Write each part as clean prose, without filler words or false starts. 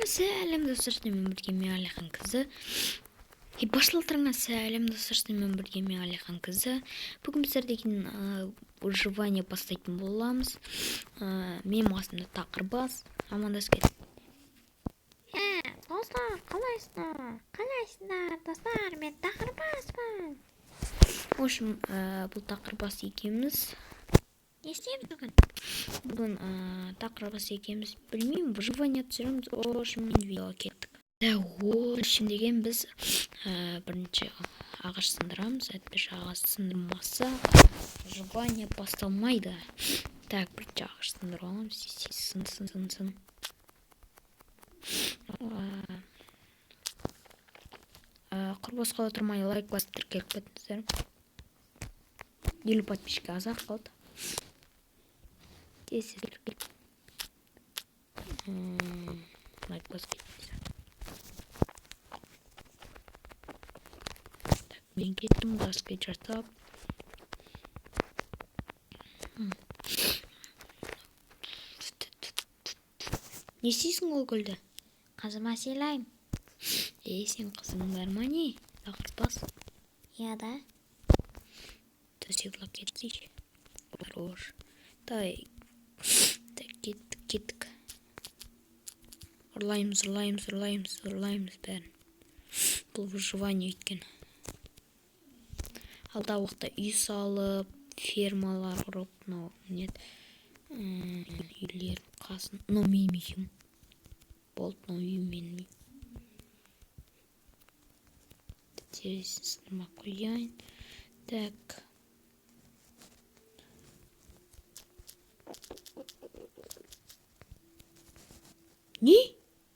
сәлем достар, мен бірге мен Алихан кызы. Башыларыңа сәлем достар, мен бірге мен Алихан кызы. Бүгін біздер деген выживание бастайтын боламыз. Мен басымда тақырбас. Амандас кет. Достар, қалайсыңдар достар, мен тақырбаспын. В общем, бұл тақырбас екеміз. Не істейміз бүгін? Бүгін тақырбас екеміз. Білмеймін, выживание түсіреміз. В общем, мен видеоға кеттік. В общем деген біз бірінші ағаш сындырамыз. Әйтпеш ағаш сындырмаса выживание басталмайды. Так, бірінші ағаш сындырып аламыз. Сын. Құрбасқа отырмай лайк басып тіркеліп кетіңіздер. 50 подписчик азар қалды. Тез тіркеліп. Лайк басып кетіңіздер. Так, мен кеттім, гаспе жасап. Не істейсің ол гүлді? Қызыма сыйлайым. Сен қызың бар ма не? Тақырбас. Я да. Төсек кетсейші. Хорош. Так, кеттік. Ұрлаймыз бәрін. Бұл выживание өткен. Алда уақытта үй салып, фермалар құрып, үйлер қасын. Менің үйім. Болды, үйім менің үйім. Тересін сынырмақ қойайын. Так. Не?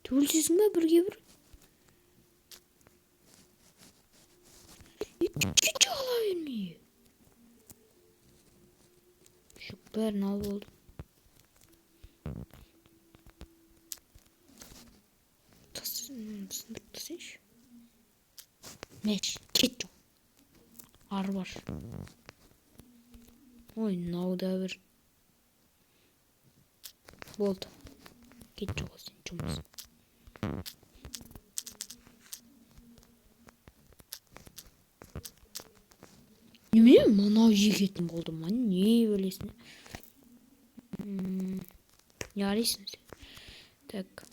Түгілсесің ба бірге бір? Күйті ала бермей. Жүк бәрін алып олдым. Сындырып тасайшы. Мәш, кет жоқ. Ары бар. Ой, науда бір. Болды. Кет жоқ сен жұмыс. Неме? Мынау жегетін болды ма? Не білесің? Не арайсың сен? Так.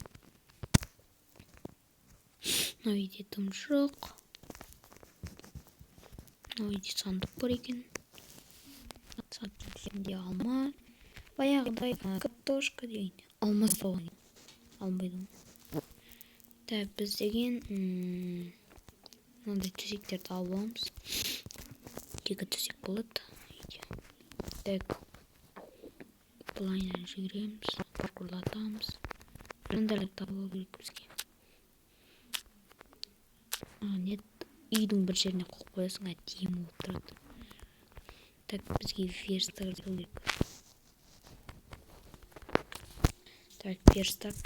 Мынау үйде тым жоқ. Мынау үйде сандық бар екен. Сандық ішінде алма. Баяғыдай картошка деген. Алмас болған. Алмайдым. Так, біз деген мынандай төсектерді алып аламыз. 2 төсек болады. Так. Плайнер жүгіреміз. Паркурлатамыз. Рендерлік табылу керек бізге. Нет, үйдің бір жеріне қойып қоясың, әдемі болып тұрады. Так, бізге верстак керек. Так, верстак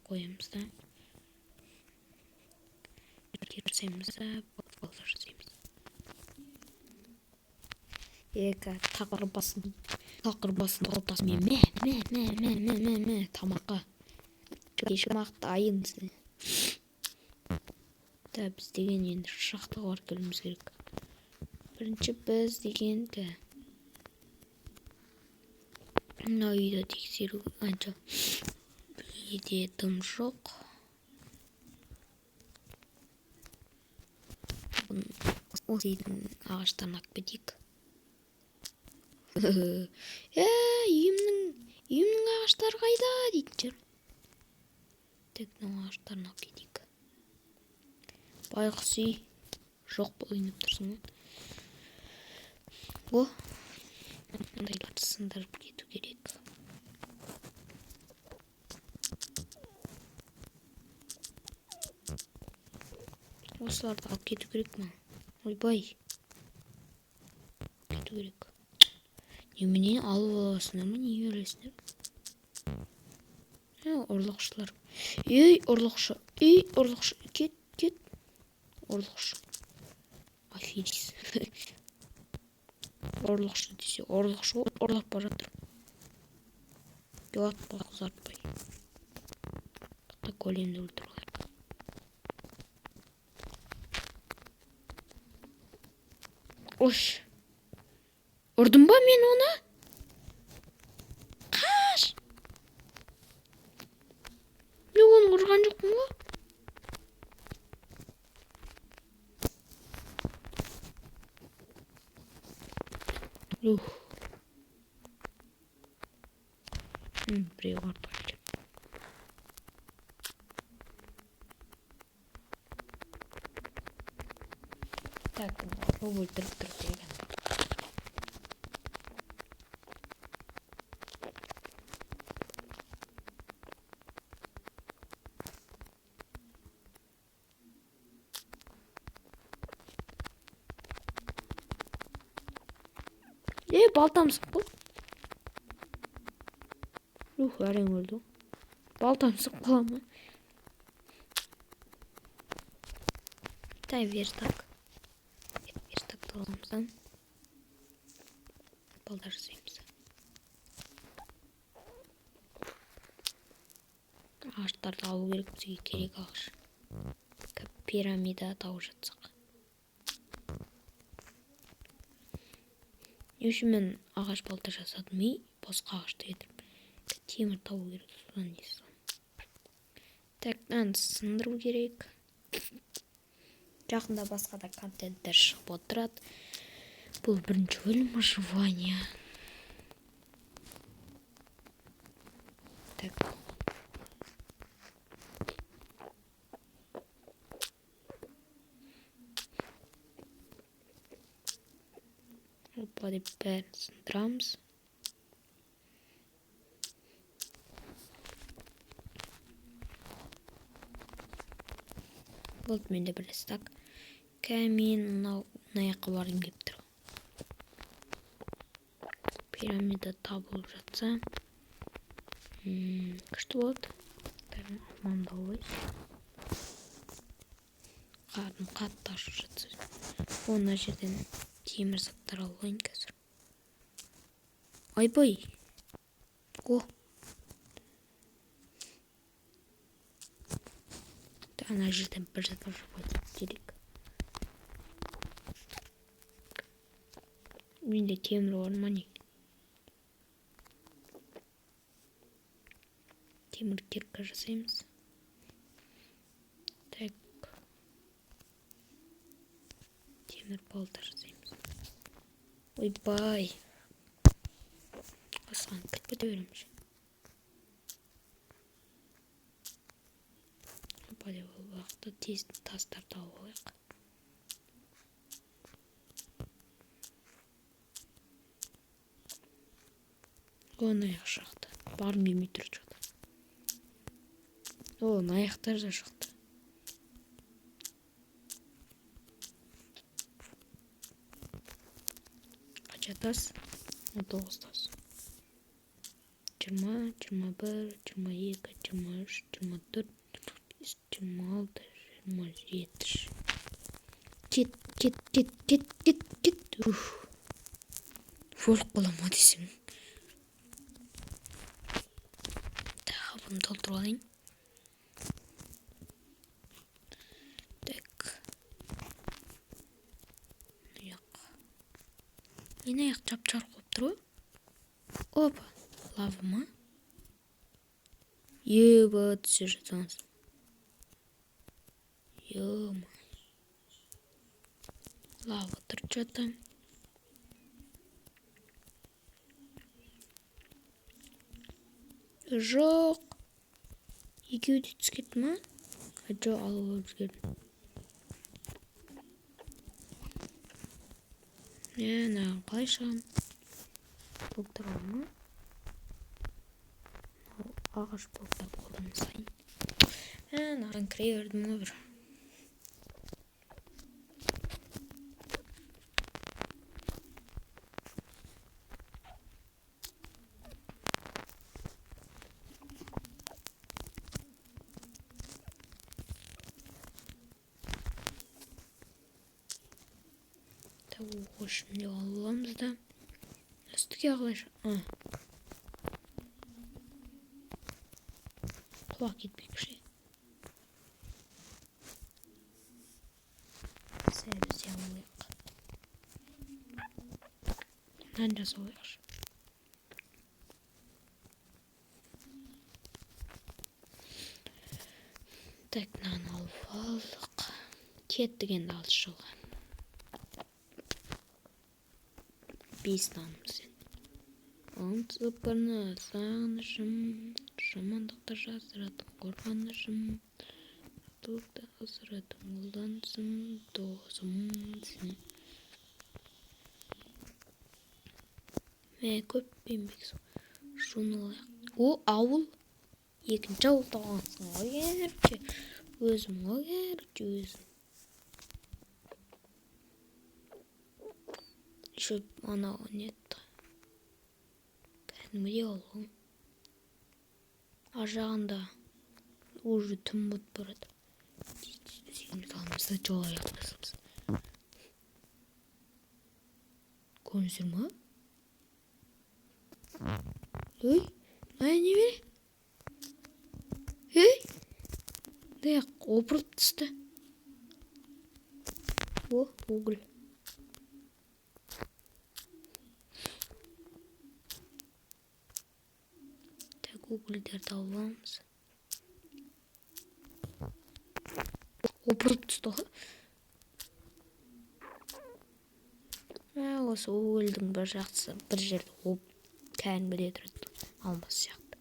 қоямыз да. Жасаймыз да, балдар жасаймыз. Тақырбасын ортасымен мә тамаққа. Кешімақты айын. Да, біз деген енді шақтаға бар келіміз керек. Бірінші біз деген мына үйді тексеру анша үйде тым жоқ. Осы үйдің ағаштарын алып кетейік. Үйімнің ағаштары қайда дейтін шығар. Тек мына ағаштарын алып кетейік. Байғұс үй жоқ бұл ойнап тұрсың. Мындайларды сындырып кету керек. Осыларды алып кету керек ма? Ойбай. Кету керек. Немене алып аласыңдар ма? Не бересіңдер? Ұрлықшылар. Ұрлықшы. Кет. Ұрлықшы. Аферис. Ұрлықшы десе, ұрлықшы ұрлап бара жатыр. Пилот ұзартпай. големді өлтіріп алайық. Ош. Ұрдым ба мен оны? Қаш! Мен оны ұрған жоқпын ғой. Біреу арпа екен. Так, бұл өлтіріп тұр деген. Балтамсық бұл. Әрең өлді. Балтамсық бола ма? Тай верстак. Верстакты аламыздан. Балдар жасаймыз. Ағаштарды алу керек, бізге керек ағаш. Пирамида тауып жатсақ. Не үшін мен ағаш балта жасадым, босқа ағашты етіп. Темір табу керек, содан дейсің. Так, сындыру керек. Жақында басқа да контенттер шығып отырады. Бұл бірінші бөлім выживание. Так. Опа, бәрін сындырамыз. Болды, менде бір стак. Кәмен наяққа барым кеп тұр. Пирамида табылып жатса. Күшті болды. Аманда ойыз. Қарным қатты ашып жатса. Оны жерден темір заттар алайын қазір. Айбай. О. Ана жерден бір заттар жабайын керек. Менде темір бар ма не? Темір кирка жасаймыз. Так. Темір балта жасаймыз. Ойбай. Осыған кілт көте береміз. Опа, деп ол уақытта тез тастарды алып алайық. Оны аяқ шақты. Барым емей тұр жоқта. Оның аяқтар да шықты. Қанша тас? 19 тас. 20, 21, 22, 23, 24, 25, 26, 27. Кет. Фолк болама десең. Тағы бұны толтырып алайын. Так. Мен аяқ жап-жарық болып тұр ғой. Опа. Лава ма? Еба түсе жатсаңыз. Ема. Лава тұрып жатам. Жоқ. Екеуі де түскетті ма? Жоқ, алып өзгердім. Нағын қалай шығам? Бұлттар ма? Ағаш бұлттар қолдан сайын. Нағын кіре бердім ғой бір. Şimdi Allah'ımızda üstteki yaklaşık kulak gitmek bir şey. нан жасап қояйықшы. Так, нан алып алдық. Кеттік енді алыс жолға. 5 нанымыз енді. Аңсыпырны сағынышым, жамандықты жасыратың қорғанышым, татулықты асыратың қолданысым, досымсың. Көп еңбек журналайық. О, ауыл. Екінші ауыл тағансың ғой керче. Өзім ғой керче өзім. Еще анау нет. Кәдімгідей ауыл ғой. Ар жағында уже түн боп барады. Сегіз алмызда жол аяқтасымыз. Көрінсің ма? Ой, не бері? Да, опырып түсті. О, уголь. Так, угольдерді аламыз. Опырып түсті ғой. Осы угольдің бір жақсы бір жерді кәдімгідей тұрады. Алмаз сияқты.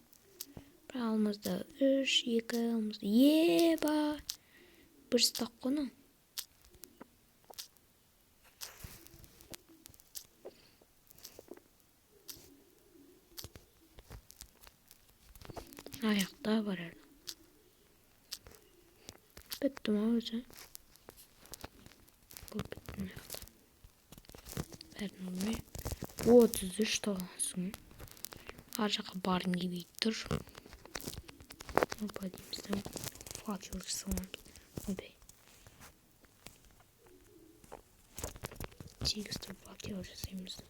Бір алмазда 3, 2 алмазда. Еба! Бір стақ қоны. Аяқта бар әрі. Бітті ма өзі? Бұл бітті ме аяқта? Бәрін өлмей. 33 тағансың. Ар жаққа барын кебейді тұр. Поднимемся. Факел рисован. Ой. Тексты факел рисуемся.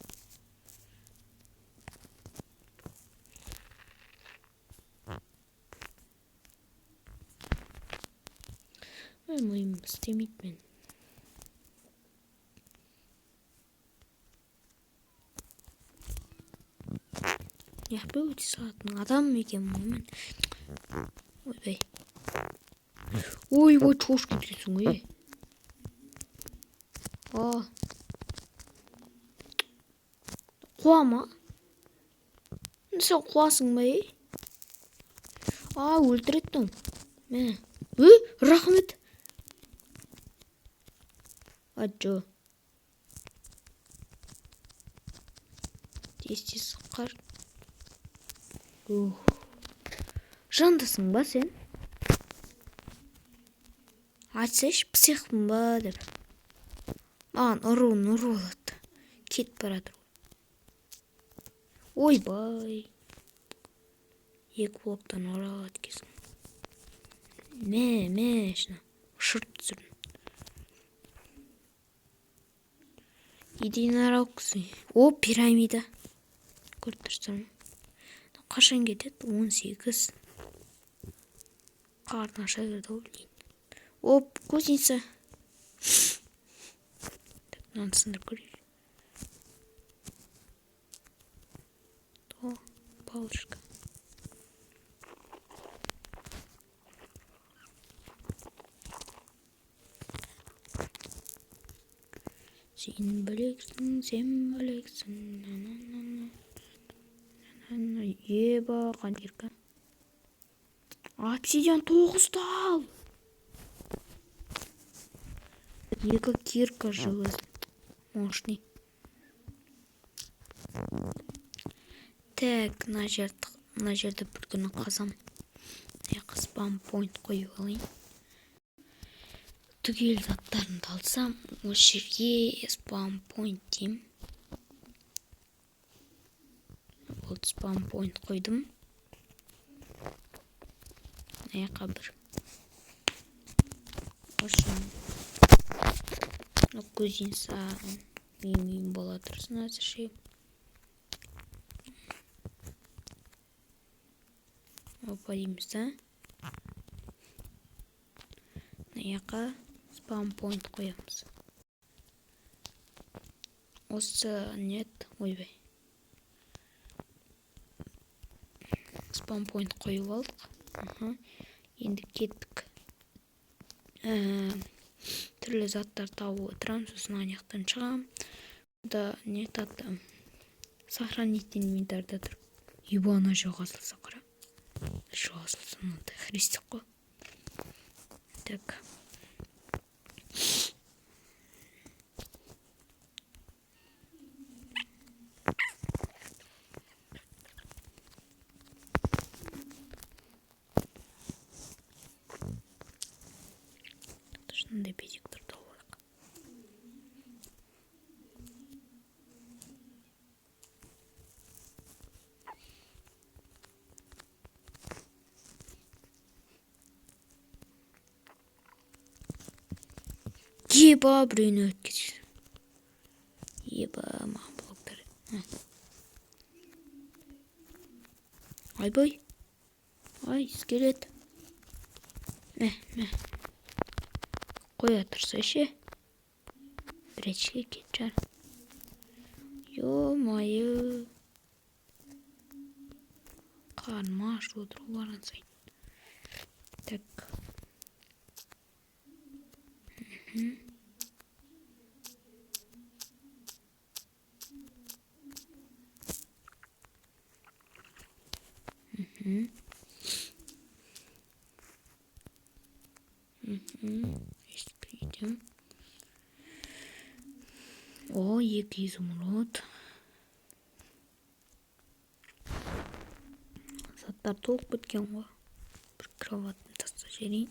Моим істемейді мен. Яқпай өте сағатын адам екен мұнымен. Ой, ой, чош кетесің, ой. Қуама? Сен қуасың ба, ей? Өлтіреттің. Рахмет. Аджо. Тез қар. Жандысың ба сен? Айтсайшы, психпын ба деп. Маған ұру олады. Кет барады. Ойбай. 2 блоктан оралады кесің. Шына. Шырт түсірін. Единорог. О, пирамида. Көріп тұрсың. Қашан кетеді? 18. Қарын аша кірді ойлейін. Оп, кузница. Так, надо сындырып көрейік. О, палочка. Сен бөлексің. Еба, қанкерка. Обсидиан 9 ал. 2 кирка желез. Мощный. Так, на жерді бір күні қазам. Спам point қойып алайын. Түгел заттарымды алсам, осы жерге спам point деймін. Ол спам point қойдым. Аяққа бір. Осы кузница мен бола тұрсын әзірше. Опа дейміз, да? Аяққа спам point қоямыз. Осы нет, ойбай. спаунпойнт қойып алдық. Енді кеттік. Түрлі заттар тауып отырамын, сосын ана жақтан шығамын. Да не айтады? Сохранить инвентарьда тұр. Ебана жоғасылса қара. Жоғасылса мынандай христик қой. Так. Шынандай безектер тауып алайық. Еба, біреуіне өткізші. Еба, маған блоктар. Айбай. Ай, скелет. Қоя тұрса ше. Біретшіге кетчар. Ё-майы. Қарма ашу отыру барған сайын. Так. Искритим. О, екі изумруд. Заттар толып кеткен ғой. Бір кроватын таста жерейін.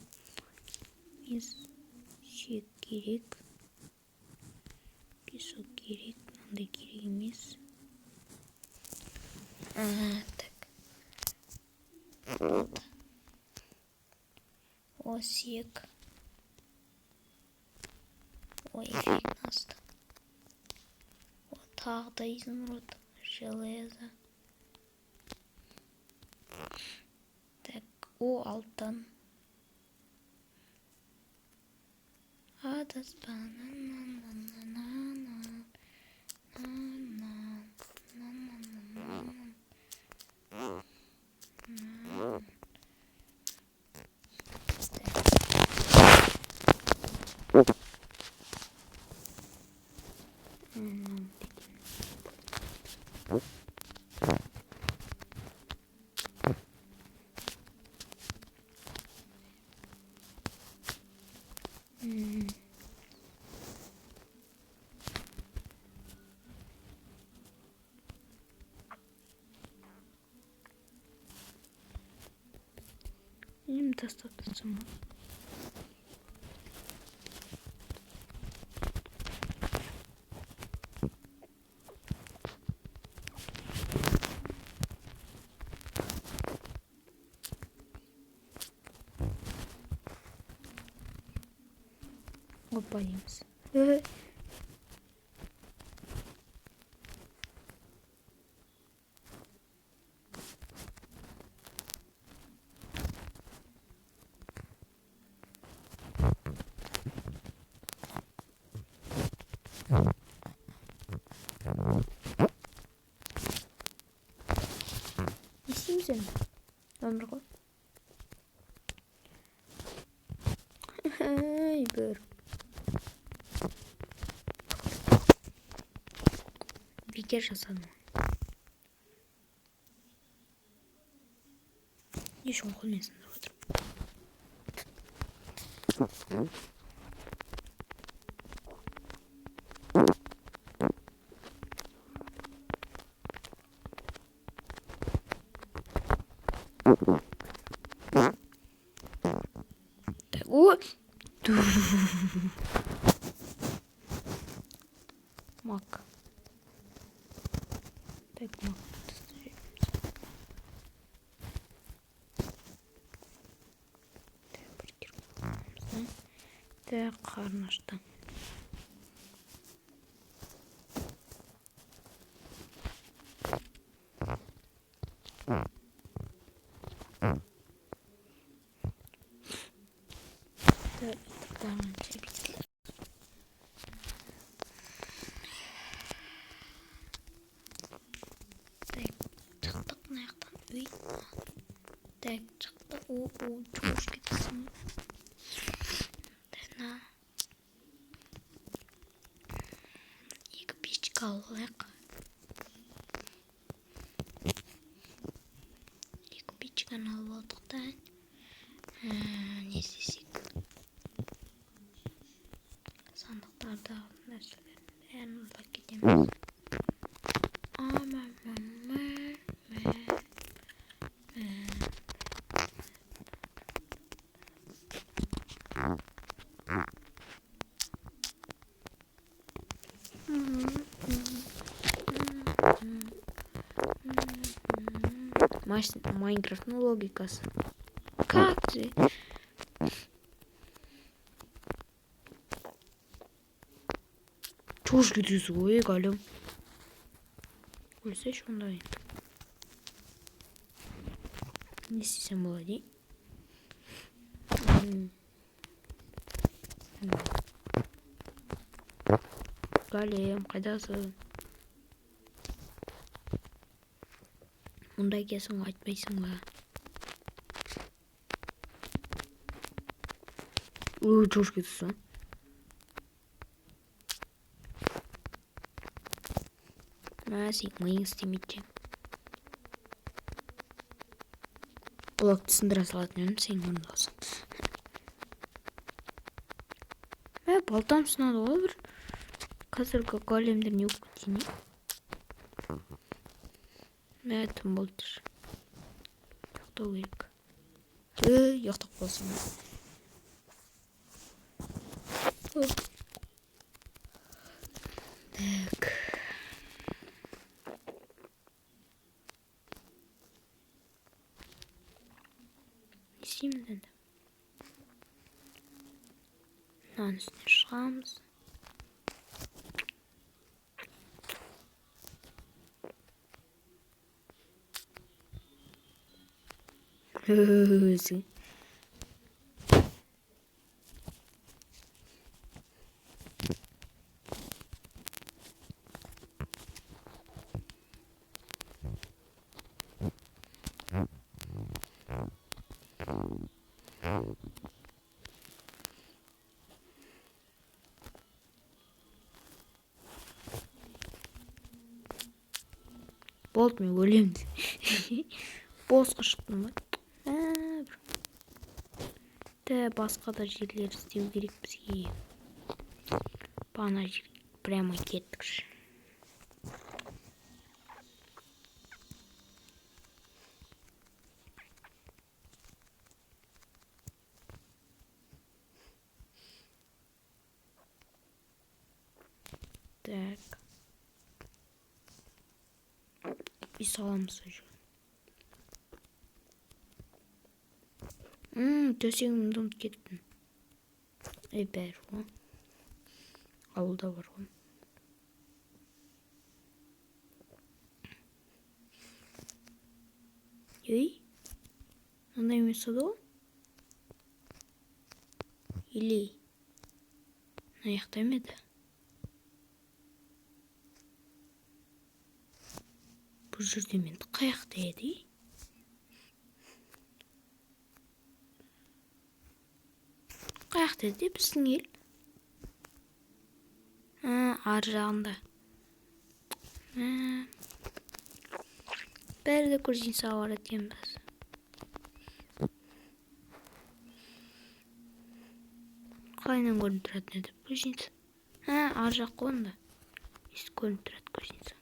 Шек керек. Песок керек. Мынандай керек емес. Так. Осек. Ой, эффект насты. Тағы да изумруд. Железо. Так, о, алтын. Им достаточно. Боимся. Не істейміз өмір ғой. Бір бекер жасадым. Не үшін қолмен сындырып отырмын. О! Мак. Так, мак. Так, қарнашты. Тықтық мына жақтан үй. Так, çıktı. O çok gitsin. Dana. İki piç kaldık. İki piç kanal olduktan. Ne sesik? Sandıklarda mesela ben orada gideyim. Aman. Майнкрафт'ın logikası. Kalktı. Çok gidiyorsun o galiba. Ölse şundayım. Ne istesem olay. Galem kaydasın. Bunda kesin açmayısın ha. Çok gidiyorsun. Nasıl yıkmayı istemeyeceğim. Kulakçısını biraz alatmıyorum. Senin onu olsun. Baltam sınadı olur. Kasırga kalemlerin yok diyeyim. Evet, boldur. Yok da gerek. Yaktık olsun. Так. Şimdi üstüne çıkıyoruz. Hızlı. Bolt mu ölüm? Boz kıştım mı? De başka da жерler istеу керек бізге. Бана жер прямо кеттік. Так. И саламыз уже. Төсегімді ұмытып кеттім. Бәрі ғой. Ауылда бар ғой. Мындай емес еді ғой? Или мына жақта ма еді? Бұл жерде мен қай жақта еді? Қай жақта еді біздің ел? Ар жағында. Бәрі де көрсетсе бар етеміз. Қалайынан көрініп тұратын еді көрсетсе. Ар жақ қой онда. Есі көрініп тұрады көрсетсе.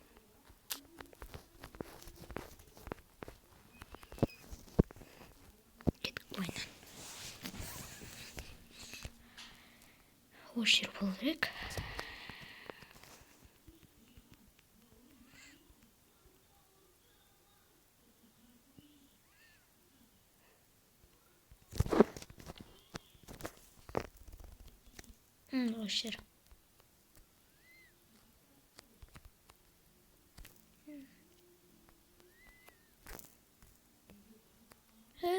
Кеттік бұлайнан. Осы жер болу керек. Осы жер.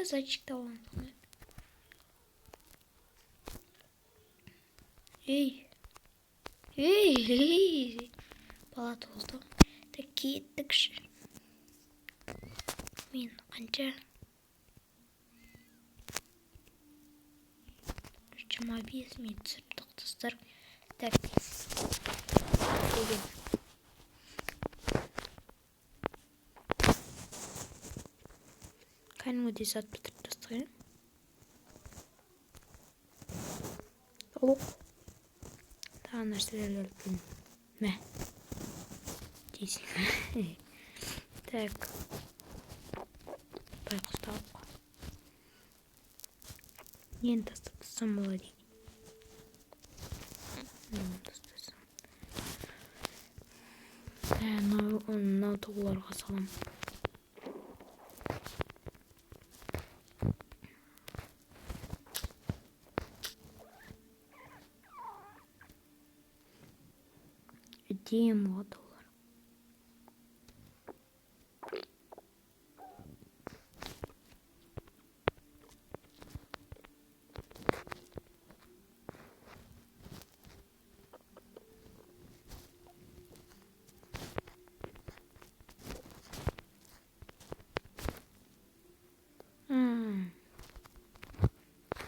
Зайчик талант. Эй. Палат oldu. Так кеттік. Мен қанша 25 минут түсірдік достар. Так, деген кәдімгідей зат бітіріп тастайын. Оқ, тағы нәрселер келіп мә дейсің. Так, байқұс тауық. Нені тастап тастасам болады екен? Мынау тоғыларға салам. Әдемі ғой тоғылар.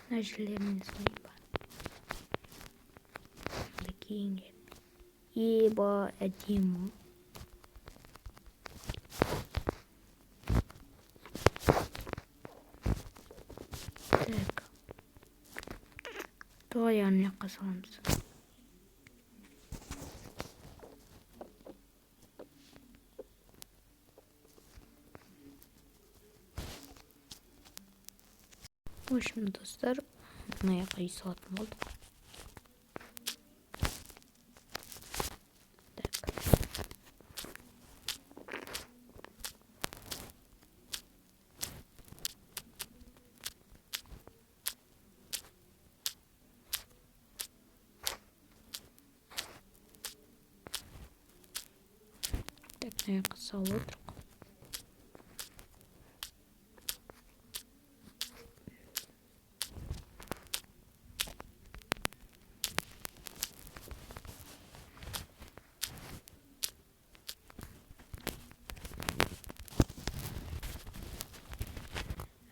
Нәжілерін ізмей бар. Кейінге. Еба, әдемі. Так. Тоғаян жаққа саламыз. В общем, достар, мына жаққа үй салатын болдық. Так, мына жаққа салып отырық.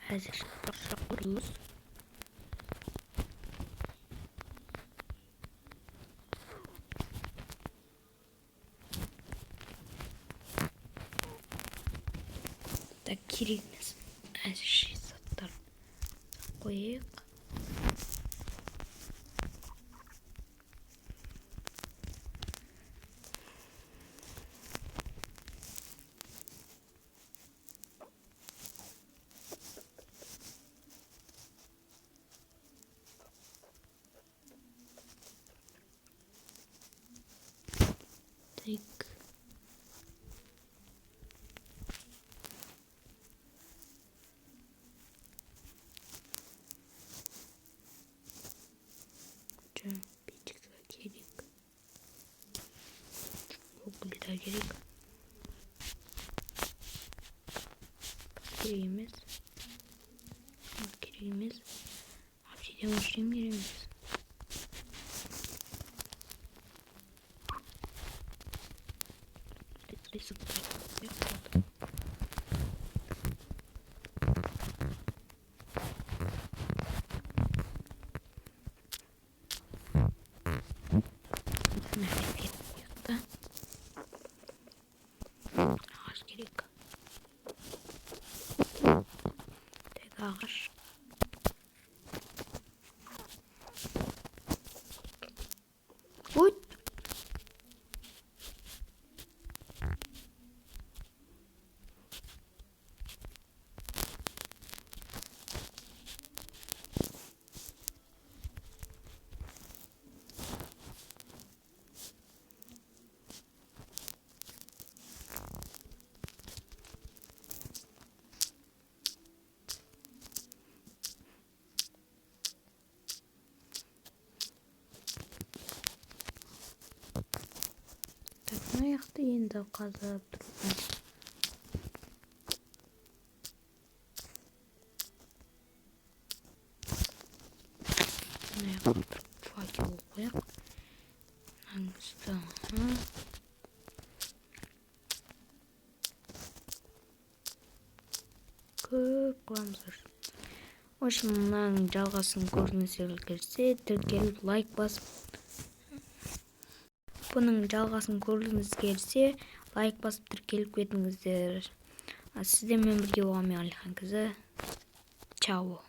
Әзір құрылыс. Так, керек емес. Әзірше заттар қойық. Так. Печка керек. Уголь да керек. Керек емес. Керек емес. Обсидиан ештеңе керек емес. Ағаш керек. Так, ағаш. Ой! Так, мына жақты енді қазып тұрмыз. Мына жаққа тұрып факел қояқ. Аңызды. Көп қоямыз. Мынаның жалғасын көргіңіздер келсе, тіркеліп лайк басып. Бұның жалғасын көргіңіз келсе, лайк басып тіркеліп кетіңіздер. Сіздермен бірге болған мен Алихан Кызы. Чао.